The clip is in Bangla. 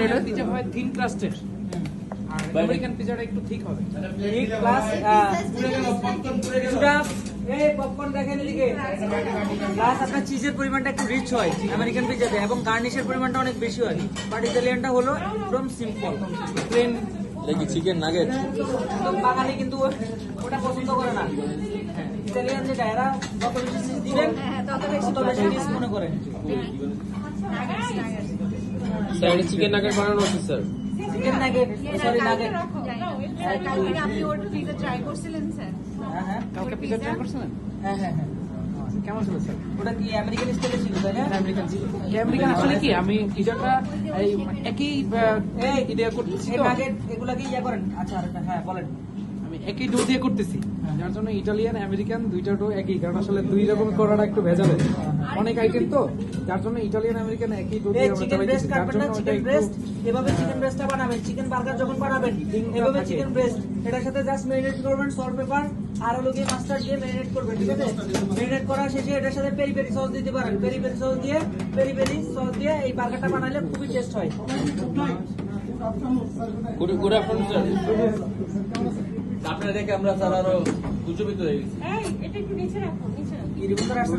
এটা পিজা হয় থিন ক্রাস্টেড, আর আমেরিকান পিজাটা একটু ঠিক হবে। ঠিক প্লাস কিছুটা এই পপকর্ন দেখেন এদিকে, প্লাস আপনার চিজের পরিমাণটা একটু রিচ হয় আমেরিকান পিজাতে, এবং গার্নিশের পরিমাণটা অনেক বেশি হয়। বাট ইতালিয়ানটা হলো একদম সিম্পল প্লেন। দেখি চিকেন নাগেট বাঙালি কিন্তু ওটা পছন্দ করে না। ইতালিয়ান যেটা এরা যত বেশি চিজ দিবেন তত বেশি রিচ মনে করে। স্যার এটা চিকেন নাগেট বানানো হচ্ছে sir. Chicken nugget, sorry nugget. আপনি ওর পিজা ট্রাই করছিলেন স্যার? হ্যাঁ কালকে পিজা ট্রাই করছিলেন? হ্যাঁ হ্যাঁ হ্যাঁ। কেমন ছিল স্যার? ওটা কি আমেরিকান স্টাইলে ছিল তাই না? আমেরিকান ছিল। আমেরিকান আসলে কি আমি পিজাটা এই একই ইডিয়া করতেছি এই তো, নাগেট এগুলা কি ইয়া করেন? আচ্ছা আরেকটা, হ্যাঁ বলেন। আমি একই ডো দিয়ে করতেছি, যার জন্য ইটালিয়ান আমেরিকান দুইটা ডো একই, কারণ আসলে দুই রকম করাটা একটু ভেজাল অনেক আইটেম তো, যার জন্য ইটালিয়ান আমেরিকান একই ডো দিয়ে এই আমরা চিকেন ব্রেস্ট চালাইতেছি, যার কাটবেন না, জন্য ওটা চিকেন একটু ব্রেস্ট এভাবে চিকেন ব্রেস্টটা বানাবেন। চিকেন বার্গার যখন বানাবেন এভাবে চিকেন ব্রেস্ট এটার সাথে জাস্ট ম্যারিনেট করবেন সল্ট পেপার আর হলো গিয়ে মাস্টার্ড দিয়ে ম্যারিনেট করবেন, ঠিক আছে? ম্যারিনেট করা শেষে এটার সাথে পেরি পেরি সস দিতে পারেন। পেরি পেরি সস দিয়ে এই বার্গারটা বানালে খুবই টেস্ট হয়। Good afternoon sir. আপনারা দেখে আমরা স্যার আরো উজ্জীবিত হয়ে গেছি। এটা একটু নিচে রাখো, নিচে রাখো। কি রিপোর্টার আসছে?